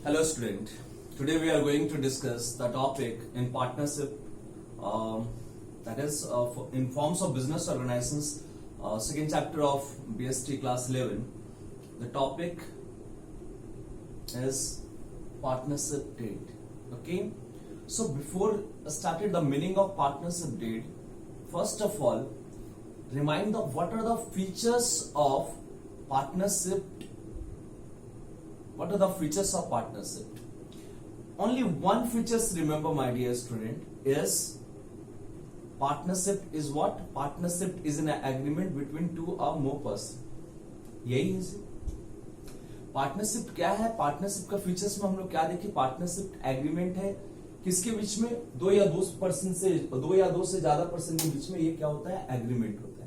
Hello student, today we are going to discuss the topic in partnership that is in forms of business organizations, second chapter of BST class 11. The topic is partnership deed. Okay, so before started the meaning of partnership deed, first of all remind of what are the features of partnership. What are the features of partnership? Only one features remember, my dear student, is partnership is what? Partnership is an agreement between two or more person. यही है। Partnership क्या है? Partnership का features में हम लोग क्या देखें? पार्टनरशिप एग्रीमेंट है किसके बीच में? दो या दो से ज्यादा पर्सन के बीच में ये क्या होता है? एग्रीमेंट होता है।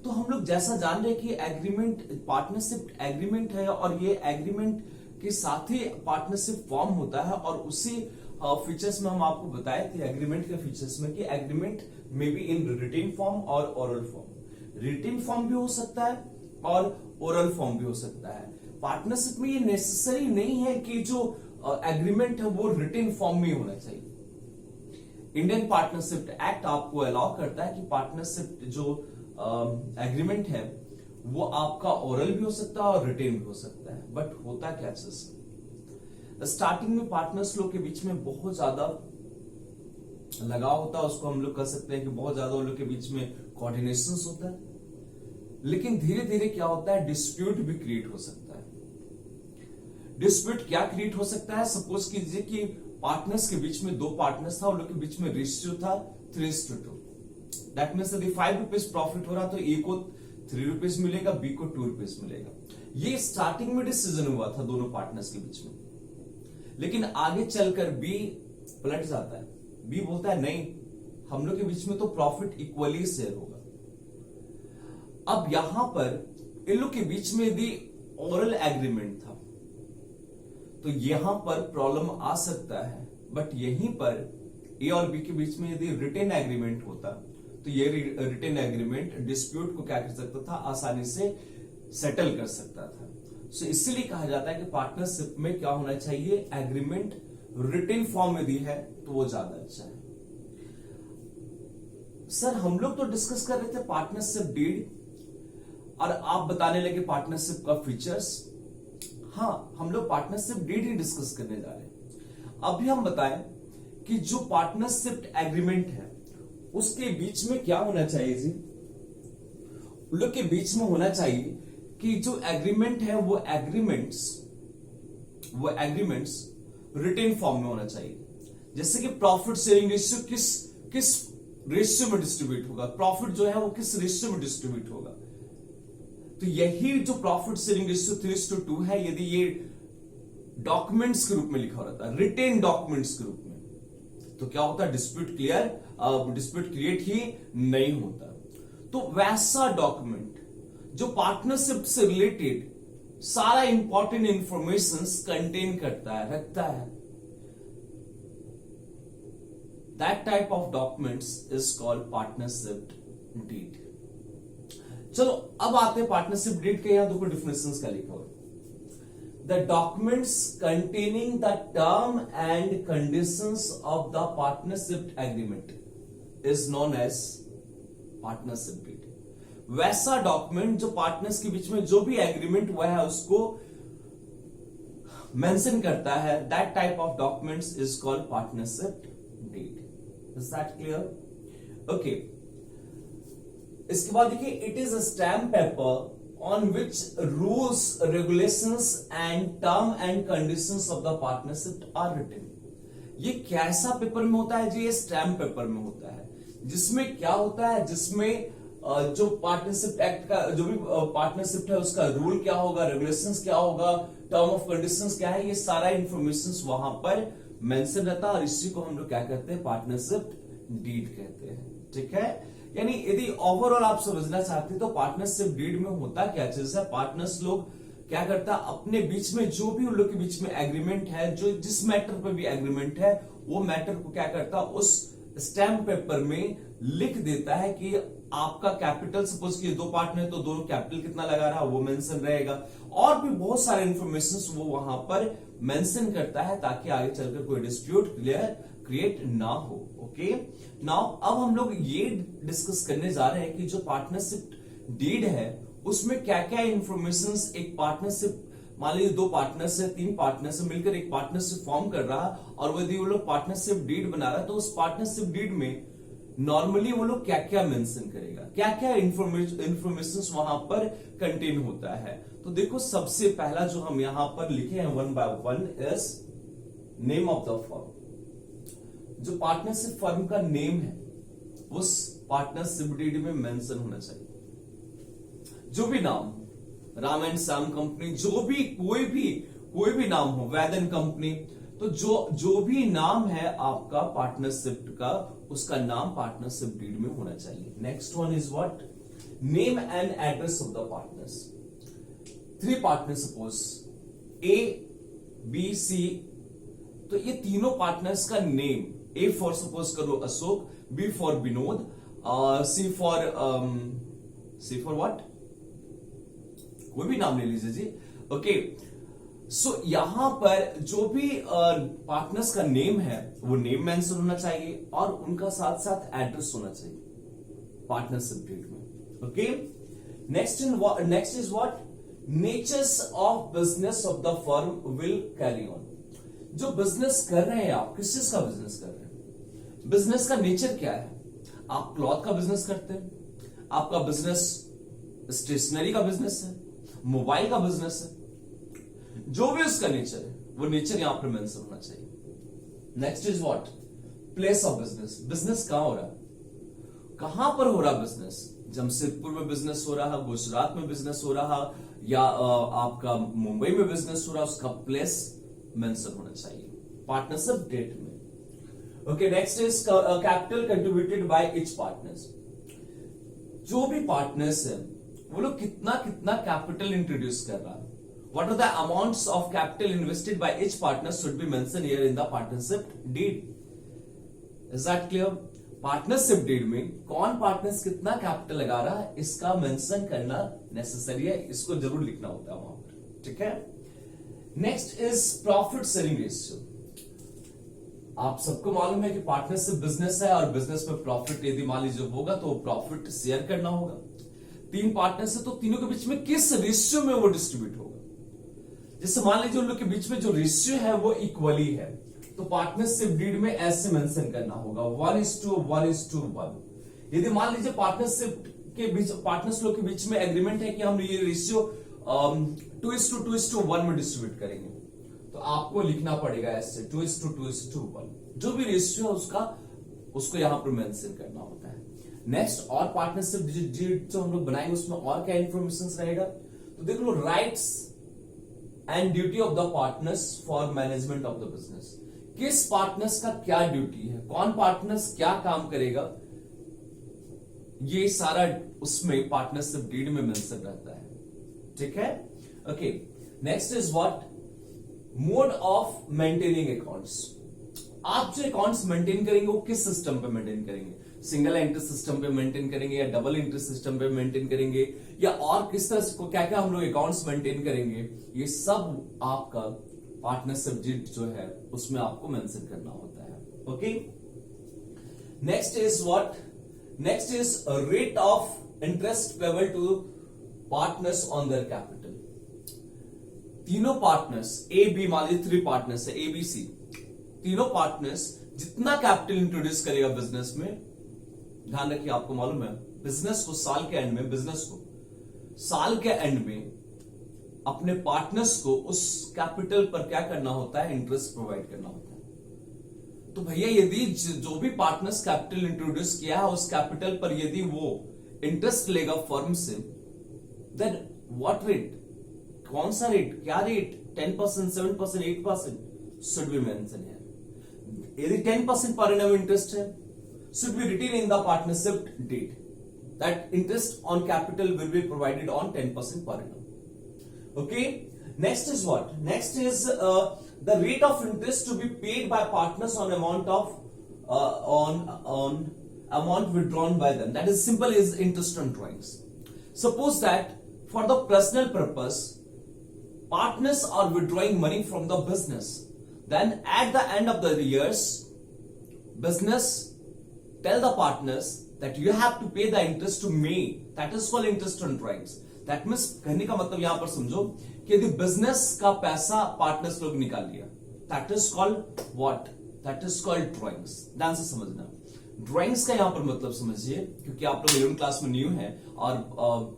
तो हम लोग जैसा जान रहे हैं कि एग्रीमेंट पार्टनरशिप एग्रीमेंट है और ये एग्रीमेंट के साथ ही पार्टनरशिप फॉर्म होता है और उसी फीचर्स में हम आपको बताए थे एग्रीमेंट के फीचर्स में कि एग्रीमेंट में बी इन रिटेन फॉर्म और ओरल फॉर्म। रिटेन फॉर्म भी हो सकता है और ओरल फॉर्म भी हो सकता है। पार्टनरशिप में ये नेसेसरी नहीं है कि जो एग्रीमेंट है वो रिटेन फॉर्म में होना चाहिए। इंडियन पार्टनरशिप एक्ट आपको अलाउ करता है कि पार्टनरशिप जो एग्रीमेंट है वो आपका ओरल भी हो सकता है और रिटेन भी हो सकता है। बट होता क्या चीज, स्टार्टिंग में पार्टनर्स लोग के बीच में बहुत ज्यादा लगाव होता है, उसको हम लोग कह सकते हैं कि बहुत ज्यादा उन लोग के बीच में कोऑर्डिनेशन होता है। लेकिन धीरे धीरे क्या होता है, डिस्प्यूट भी क्रिएट हो सकता है। डिस्प्यूट क्या क्रिएट हो सकता है? सपोज कीजिए कि पार्टनर्स के बीच में दो पार्टनर्स था, उन लोग के बीच में रेशियो था 3:2। दैट मीन्स यदि 5 रुपीज प्रॉफिट हो रहा तो ए को 3 रुपीज मिलेगा, बी को 2 रुपीज मिलेगा। ये स्टार्टिंग में डिसीजन हुआ था दोनों पार्टनर्स के बीच में, लेकिन आगे चलकर बी पलट जाता है। बी बोलता है नहीं, हम लोग के बीच में तो प्रॉफिट इक्वली शेयर होगा। अब यहां पर इन लोग के बीच में यदि ओरल एग्रीमेंट था तो यहां पर प्रॉब्लम आ सकता है। बट यहीं पर ए और बी के बीच में यदि रिटेन एग्रीमेंट होता तो ये रिटेन एग्रीमेंट डिस्प्यूट को क्या कर सकता था? आसानी से सेटल कर सकता था। सो इसीलिए कहा जाता है कि पार्टनरशिप में क्या होना चाहिए? एग्रीमेंट रिटेन फॉर्म में दी है तो वो ज्यादा अच्छा है। सर हम लोग तो डिस्कस कर रहे थे पार्टनरशिप डीड और आप बताने लगे पार्टनरशिप का फीचर्स। हाँ, हम लोग पार्टनरशिप डीड ही डिस्कस करने जा रहे हैं। अभी हम बताएं कि जो पार्टनरशिप एग्रीमेंट है उसके बीच में क्या होना चाहिए जी? लोग के बीच में होना चाहिए कि जो एग्रीमेंट है वो एग्रीमेंट्स रिटेन फॉर्म में होना चाहिए। जैसे कि प्रॉफिट शेयरिंग रेशियो किस रेशियो में डिस्ट्रीब्यूट होगा, प्रॉफिट जो है वो किस रेशियो में डिस्ट्रीब्यूट होगा। तो यही जो प्रॉफिट शेयरिंग रेशियो 3:2 है, यदि ये डॉक्यूमेंट्स के रूप में लिखा रहता है, रिटेन डॉक्यूमेंट्स के रूप में, तो क्या होता है? डिस्प्यूट क्रिएट ही नहीं होता। तो वैसा डॉक्यूमेंट जो पार्टनरशिप से रिलेटेड सारा इंपॉर्टेंट इंफॉर्मेशन कंटेन करता है, रखता है, that type of documents is called partnership deed. चलो अब आते हैं पार्टनरशिप डीड के। यहां देखो डिफिनेशंस का लिखा हुआ है, the documents containing the term and conditions of the partnership agreement is known as partnership deed। वैसा डॉक्यूमेंट जो पार्टनर्स के बीच में जो भी एग्रीमेंट हुआ है उसको मेंशन करता है, that type of documents is called partnership deed। is that clear? okay, इसके बाद देखिए, it is a stamp paper on which rules, regulations and term and conditions of the partnership are written। ये कैसा paper में होता है जी? ये stamp paper में होता है, जिसमें क्या होता है? जिसमें जो पार्टनरशिप एक्ट का जो भी पार्टनरशिप है उसका रूल क्या होगा, रेगुलेशंस क्या होगा, टर्म ऑफ कंडीशंस क्या है, ये सारा इंफॉर्मेशन वहां पर मेंशन रहता है और इसी को हम लोग क्या कहते हैं? पार्टनरशिप डीड कहते हैं। ठीक है, यानी यदि ओवरऑल आप समझना चाहते हैं तो पार्टनरशिप डीड में होता क्या चीज है? पार्टनर्स लोग क्या करता है? अपने बीच में जो भी उन लोग के बीच में एग्रीमेंट है, जो जिस मैटर पर भी एग्रीमेंट है, वो मैटर को क्या करता है? उस स्टैम्प पेपर में लिख देता है कि आपका कैपिटल, सपोज कि दो पार्टनर है तो दोनों कैपिटल कितना लगा रहा है वो मेंशन रहेगा, और भी बहुत सारे इंफॉर्मेशन वो वहां पर मेंशन करता है ताकि आगे चलकर कोई डिस्प्यूट क्रिएट ना हो। ओके, नाउ अब हम लोग ये डिस्कस करने जा रहे हैं कि जो पार्टनरशिप डीड है उसमें क्या क्या इंफॉर्मेशन एक पार्टनरशिप, मान लीजिए दो पार्टनर्स है, तीन पार्टनर्स मिलकर एक पार्टनरशिप फॉर्म कर रहा है और यदि वो लोग पार्टनरशिप डीड बना रहा है तो उस पार्टनरशिप डीड में नॉर्मली वो लोग क्या क्या मेंशन करेगा, क्या क्या इंफॉर्मेशन वहां पर कंटेन होता है। तो देखो सबसे पहला जो हम यहां पर लिखे हैं one by one is name of the firm. जो पार्टनरशिप फर्म का नेम है उस पार्टनरशिप डीड में मेंशन होना चाहिए। जो भी नाम, राम एंड श्याम कंपनी, जो भी कोई भी नाम हो, वैदन कंपनी, तो जो भी नाम है आपका पार्टनरशिप का, उसका नाम पार्टनरशिप डीड में होना चाहिए। Next one is what, name and address of the partners. Three partner suppose A B C, तो ये तीनों पार्टनर्स का नेम, ए फॉर सपोज करो Ashok, B for Vinod, C for what, कोई भी नाम ले लीजिए जी। ओके, सो यहां पर जो भी पार्टनर्स का नेम है वो नेम मेंशन होना चाहिए और उनका साथ साथ एड्रेस होना चाहिए पार्टनरशिप डीड में। Okay, next is what, natures of business of the firm will carry on. जो बिजनेस कर रहे हैं आप, किस चीज का बिजनेस कर रहे हैं, बिजनेस का नेचर क्या है। आप क्लॉथ का बिजनेस करते हैं, आपका बिजनेस स्टेशनरी का बिजनेस है, मोबाइल का बिजनेस है, जो भी उसका नेचर है वो नेचर यहां पर मेंशन होना चाहिए। Next is what, place of business. Business कहां हो रहा है, कहां पर हो रहा बिजनेस, जमशेदपुर में बिजनेस हो रहा, गुजरात में बिजनेस हो रहा, या आपका मुंबई में बिजनेस हो रहा, उसका प्लेस मेंशन होना चाहिए पार्टनरशिप डेट में। Okay, next is capital contributed by each partners. जो भी पार्टनर्स है वो लोग कितना कितना कैपिटल इंट्रोड्यूस कर रहा है, what are the amounts of capital invested by each partner should be mentioned here in the partnership deed. Is that clear? Partnership deed में कौन पार्टनर्स कितना कैपिटल लगा रहा है इसका मेंशन करना नेसेसरी है, इसको जरूर लिखना होता है वहां पर, ठीक है। Next is profit sharing ratio. आप सबको मालूम है कि पार्टनरशिप बिजनेस है और बिजनेस में प्रॉफिट यदि मान लीजिए होगा तो प्रॉफिट शेयर करना होगा। तीन पार्टनर्स है तो तीनों के बीच में किस रेशियो में वो डिस्ट्रीब्यूट होगा। जैसे मान लीजिए उन लोग के बीच में जो रेशियो है वो इक्वली है तो पार्टनरशिप डीड में ऐसे मेंशन करना होगा 1:1:1। यदि मान लीजिए पार्टनरशिप के बीच, पार्टनर्स लोग के बीच में एग्रीमेंट है कि हम ये रेशियो 2:2:1 में डिस्ट्रीब्यूट करेंगे, तो आपको लिखना पड़ेगा ऐसे 2:2:1। जो भी रेशियो है उसको यहां पर मेंशन करना होता है। नेक्स्ट, और पार्टनरशिप डीड जो हम लोग बनाएंगे उसमें और क्या इंफॉर्मेशन रहेगा, तो देख लो, rights and duty of the partners for management of the business. किस पार्टनर्स का क्या ड्यूटी है, कौन पार्टनर्स क्या काम करेगा, ये सारा उसमें पार्टनरशिप डीड में मेंशन रहता है, ठीक है। Okay, next is what, mode of maintaining accounts. आप जो अकाउंट्स मेंटेन करेंगे वो किस सिस्टम पे मेंटेन करेंगे, सिंगल एंट्री सिस्टम पे मेंटेन करेंगे या डबल एंट्री सिस्टम पे मेंटेन करेंगे, या और किस तरह से क्या क्या हम लोग अकाउंट्स मेंटेन करेंगे, ये सब आपका पार्टनरशिप डीड जो है उसमें आपको मेंशन करना होता है। Okay, next is what, next is rate of interest payable to partners on their capital. तीनों पार्टनर्स ए बी, मान लीजिए 3 पार्टनर्स है ए बी सी, तीनों पार्टनर्स जितना कैपिटल इंट्रोड्यूस करेगा बिजनेस में, ध्यान रखिए आपको मालूम है बिजनेस को साल के एंड में, बिजनेस को साल के एंड में अपने पार्टनर्स को उस कैपिटल पर क्या करना होता है, इंटरेस्ट प्रोवाइड करना होता है। तो भैया यदि जो भी पार्टनर्स कैपिटल इंट्रोड्यूस किया है उस कैपिटल पर यदि वो इंटरेस्ट लेगा फर्म से, देन व्हाट रेट, कौन सा रेट, क्या रेट, 10%, 7%, 8% शुड बी मेंशन है। यदि 10% पर एनम इंटरेस्ट है, should be written in the partnership deed that interest on capital will be provided on 10% per annum. Okay, next is what, next is the rate of interest to be paid by partners on amount of on amount withdrawn by them. That is simple as interest on drawings. Suppose that for the personal purpose, partners are withdrawing money from the business. Then at the end of the years, business tell the partners that you have to pay the interest to me. That is called interest on drawings. That means कहने का मतलब यहां पर समझो कि यदि business का पैसा पार्टनर्स लोग निकाल लिया, that is called what? That is called drawings. ध्यान से समझना. ड्राइंग्स का यहां पर मतलब समझिए, क्योंकि आप लोग 11th क्लास में न्यू हैं और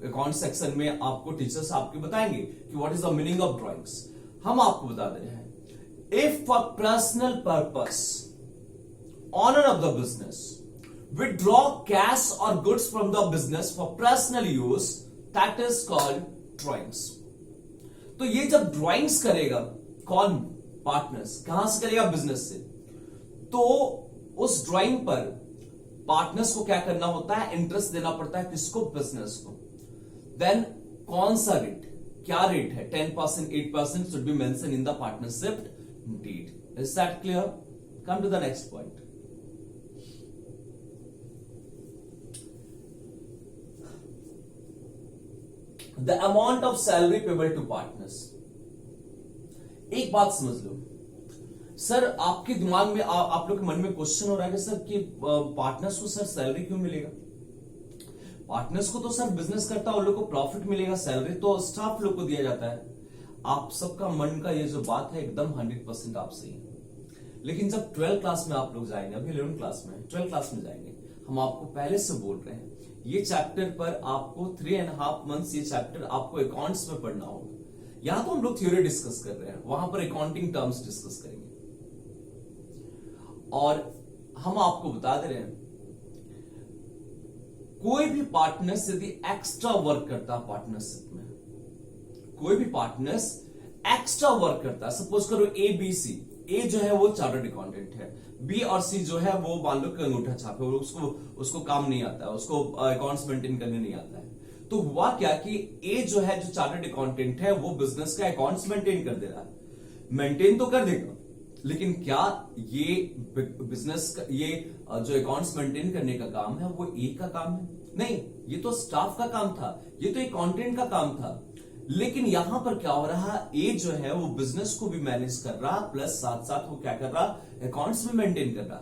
अकाउंट सेक्शन में आपको टीचर्स आपके बताएंगे कि what is the meaning of drawings. हम आपको बता दे रहे हैं, if for personal purpose owner of the business withdraw cash और goods from the business for personal use, that is called drawings. तो ये जब ड्राइंग्स करेगा कौन? पार्टनर्स. कहां से करेगा? बिजनेस से. तो उस ड्राइंग पर पार्टनर्स को क्या करना होता है? इंटरेस्ट देना पड़ता है. किसको? बिजनेस को. देन कौन सा रेट? क्या रेट है? 10%, 8% should be mentioned in the partnership deed. Is that clear? Come to the next point. The amount of salary payable to partners. एक बात समझ लो सर, आपके दिमाग में आप लोग के मन में क्वेश्चन हो रहा है कि सर कि पार्टनर्स को सर सैलरी क्यों मिलेगा? पार्टनर्स को तो सर बिजनेस करता है, उन लोग को प्रॉफिट मिलेगा, सैलरी तो स्टाफ लोग को दिया जाता है. आप सबका मन का ये जो बात है एकदम 100% आप सही है. लेकिन जब 12th क्लास में आप लोग जाएंगे, अभी 11th क्लास में, 12th क्लास में जाएंगे, हम आपको पहले से बोल रहे हैं ये चैप्टर पर आपको 3.5 मंथ्स ये चैप्टर आपको अकाउंट्स में पढ़ना होगा. यहां तो हम लोग थ्योरी डिस्कस कर रहे हैं, वहां पर अकाउंटिंग टर्म्स डिस्कस करेंगे. और हम आपको बता दे रहे हैं, कोई भी पार्टनर्स यदि एक्स्ट्रा वर्क करता है पार्टनरशिप में, कोई भी पार्टनर्स एक्स्ट्रा वर्क करता है, सपोज करो ए बी सी. ए जो है वो चार्टर्ड अकाउंटेंट है, बी और सी जो है वो मान लो कि अंगूठा छापे, उसको काम नहीं आता है, उसको अकाउंट्स मेंटेन करने नहीं आता है. तो हुआ क्या कि ए जो है, जो चार्टर्ड अकाउंटेंट है, वो बिजनेस का अकाउंट्स मेंटेन कर दे रहा है. मेंटेन तो कर देगा, लेकिन क्या ये बिजनेस का ये जो अकाउंट्स मेंटेन करने का काम है वो ए का काम है? नहीं, ये तो स्टाफ का काम था, ये तो अकाउंटेंट का काम था. लेकिन यहां पर क्या हो रहा है, ए जो है वो बिजनेस को भी मैनेज कर रहा, प्लस साथ साथ वो क्या कर रहा, अकाउंट्स भी मेंटेन कर रहा.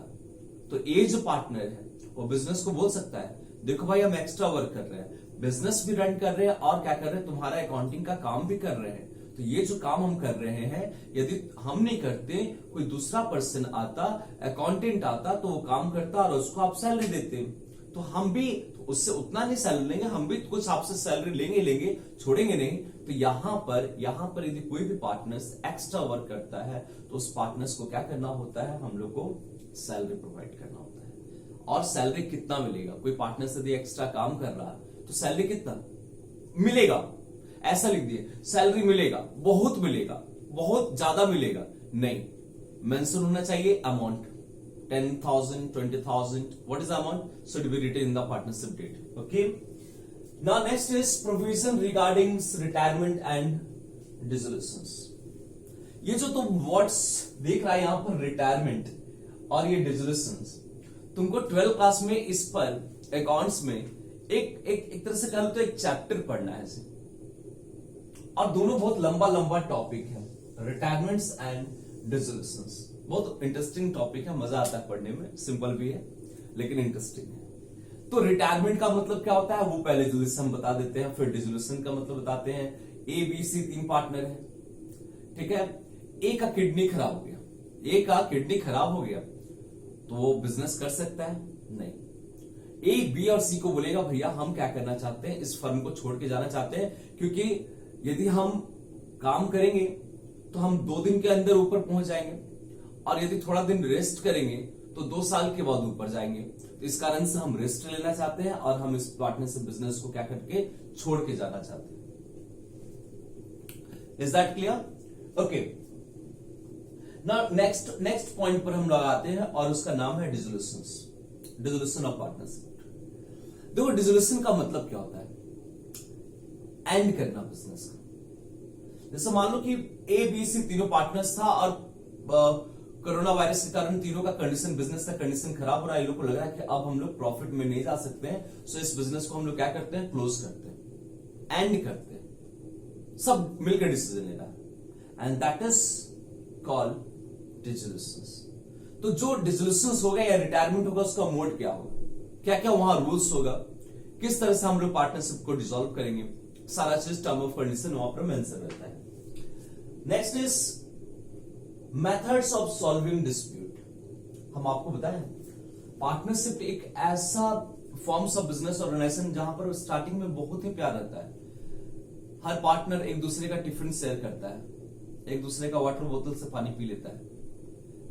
तो ए जो पार्टनर है वो बिजनेस को बोल सकता है, देखो भाई हम एक्स्ट्रा वर्क कर रहे हैं, बिजनेस भी रन कर रहे हैं और क्या कर रहे हैं, तुम्हारा अकाउंटिंग का काम भी कर रहे हैं. तो ये जो काम हम कर रहे हैं, यदि हम नहीं करते, कोई दूसरा पर्सन आता, अकाउंटेंट आता, तो वो काम करता और उसको आप सैलरी देते. तो हम भी उससे उतना नहीं सैलरी लेंगे, हम भी कुछ आपसे सैलरी लेंगे, छोड़ेंगे नहीं. तो यहां पर यदि कोई भी पार्टनर्स एक्स्ट्रा वर्क करता है तो उस पार्टनर्स को क्या करना होता है, हम लोग को सैलरी प्रोवाइड करना होता है. और सैलरी कितना मिलेगा? कोई पार्टनर यदि एक्स्ट्रा काम कर रहा है तो सैलरी कितना मिलेगा? ऐसा लिख दिए, सैलरी मिलेगा, बहुत ज्यादा मिलेगा नहीं, मेंशन होना चाहिए amount. 10,000, 20,000, what is the amount? Should be written in the partnership deed. Okay. Now next is provision regarding retirement and dissolutions. ये जो तुम वर्ड्स देख रहा है यहां पर, रिटायरमेंट और ये डिसोल्यूशंस, तुमको 12th क्लास में इस पर अकाउंट्स में एक तरह से कह लो तो एक चैप्टर पढ़ना है इसे. और दोनों बहुत लंबा टॉपिक है, रिटायरमेंट्स एंड डिसोल्यूशंस. बहुत इंटरेस्टिंग टॉपिक है, मजा आता है पढ़ने में, सिंपल भी है लेकिन इंटरेस्टिंग है. तो रिटायरमेंट का मतलब क्या होता है वो पहले जल्दी से हम बता देते हैं, फिर डिसोल्यूशन का मतलब बताते हैं. ए बी सी 3 पार्टनर है, ठीक है. ए का किडनी खराब हो गया, तो वो बिजनेस कर सकता है? नहीं. ए बी और सी को बोलेगा भैया हम क्या करना चाहते हैं, इस फर्म को छोड़ के जाना चाहते हैं, क्योंकि यदि हम काम करेंगे तो हम 2 दिन के अंदर ऊपर पहुंच जाएंगे, और यदि थोड़ा दिन रेस्ट करेंगे तो 2 साल के बाद ऊपर जाएंगे. तो इस कारण से हम रेस्ट लेना चाहते हैं और हम इस पार्टनरशिप बिजनेस को क्या करके छोड़ के जाना चाहते हैं. Is that clear? Okay. Now next point पर हम लगाते हैं और उसका नाम है डिसोल्यूशन ऑफ पार्टनरशिप. देखो डिसोल्यूशन का मतलब क्या होता है, एंड करना बिजनेस का. जैसे मान लो कि ए बी सी तीनों पार्टनर्स था और कोरोना वायरस के कारण तीनों का कंडीशन, बिजनेस का कंडीशन खराब हो रहा है। इन लोग को लग रहा है कि अब हम लोग प्रॉफिट में नहीं जा सकते हैं, सो इस बिजनेस को हम लोग क्या करते हैं, क्लोज करते हैं, एंड करते हैं। सब मिलकर डिसीजन ले रहा है, एंड दैट इज कॉल्ड डिसोल्यूशंस। तो जो डिसोल्यूशंस होगा या रिटायरमेंट होगा, उसका मोड क्या होगा, क्या क्या वहां रूल्स होगा, किस तरह से हम लोग पार्टनरशिप को डिसॉल्व करेंगे, सारा चीज टर्म ऑफ कंडीशन वहां पर मेंशन रहता है। Next is methods of solving dispute. हम आपको बताएं, पार्टनरशिप एक ऐसा फॉर्म्स ऑफ बिजनेस ऑर्गेनाइजेशन जहां पर स्टार्टिंग में बहुत ही प्यार रहता है। हर पार्टनर एक दूसरे का टिफिन शेयर करता है, एक दूसरे का वाटर बोतल से पानी पी लेता है,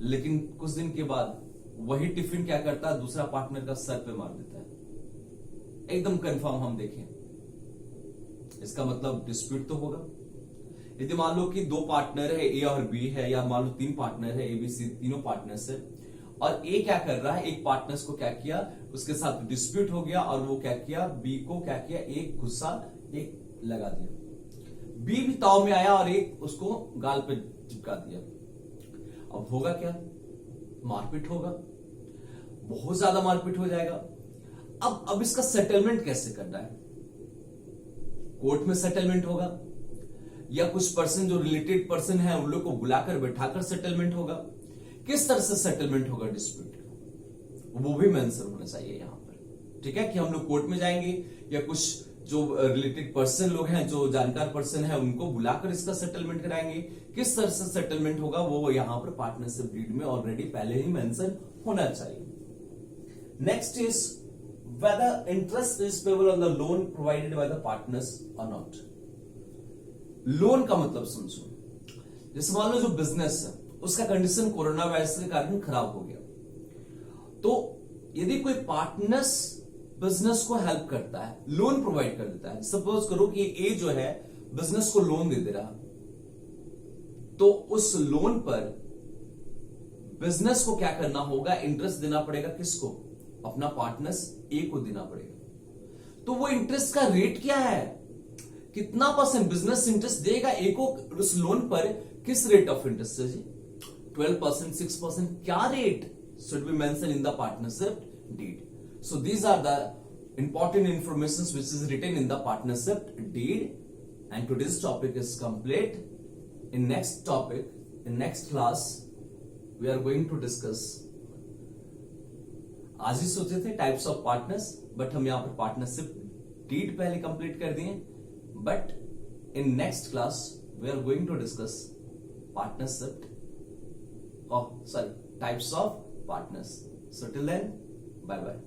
लेकिन कुछ दिन के बाद वही टिफिन क्या करता है, दूसरा पार्टनर का सर पे मार देता है। एकदम कंफर्म हम देखें, इसका मतलब डिस्प्यूट तो होगा। यदि मान लो कि दो पार्टनर है, ए और बी है, या मान लो तीन पार्टनर है, ए बी सी तीनों पार्टनर्स है, और ए क्या कर रहा है, एक पार्टनर्स को क्या किया, उसके साथ डिस्प्यूट हो गया, और वो क्या किया, बी को क्या किया, एक गुस्सा एक लगा दिया। बी भी ताव में आया और एक उसको गाल पे चिपका दिया। अब होगा क्या, मारपीट होगा, बहुत ज्यादा मारपीट हो जाएगा। अब इसका सेटलमेंट कैसे करना है, कोर्ट में सेटलमेंट होगा, या कुछ पर्सन जो रिलेटेड पर्सन है उन लोग को बुलाकर बैठाकर सेटलमेंट होगा, किस तरह से सेटलमेंट होगा डिस्प्यूट, वो भी मेंशन होना चाहिए यहां पर। ठीक है, कि हम लोग कोर्ट में जाएंगे या कुछ जो रिलेटेड पर्सन लोग हैं, जो जानकार पर्सन है, उनको बुलाकर इसका सेटलमेंट कराएंगे। किस तरह से सेटलमेंट होगा वो यहां पर पार्टनरशिप डीड में ऑलरेडी पहले ही मेंशन होना चाहिए। Next is whether interest is payable on the loan provided by the partners और नॉट। लोन का मतलब समझो, जैसे मान लो जो बिजनेस है उसका कंडीशन कोरोना वायरस के कारण खराब हो गया, तो यदि कोई पार्टनर्स बिजनेस को हेल्प करता है, लोन प्रोवाइड कर देता है, सपोज करो कि ए जो है बिजनेस को लोन दे दे रहा, तो उस लोन पर बिजनेस को क्या करना होगा, इंटरेस्ट देना पड़ेगा, किसको, अपना पार्टनर्स ए को देना पड़ेगा। तो वो इंटरेस्ट का रेट क्या है, कितना परसेंट बिजनेस इंटरेस्ट देगा ए को उस लोन पर, किस रेट ऑफ इंटरेस्ट है जी, 12%, 6%, क्या rate should be mentioned in the partnership deed. So these are the important informations which is written in the partnership deed, and today's topic is complete. In next topic, in next class, we are going to discuss, आज ही सोचे थे types of partners, but हम यहां पर partnership deed पहले complete कर दिए, but in next class we are going to discuss partnership, types of partners. So till then, bye bye.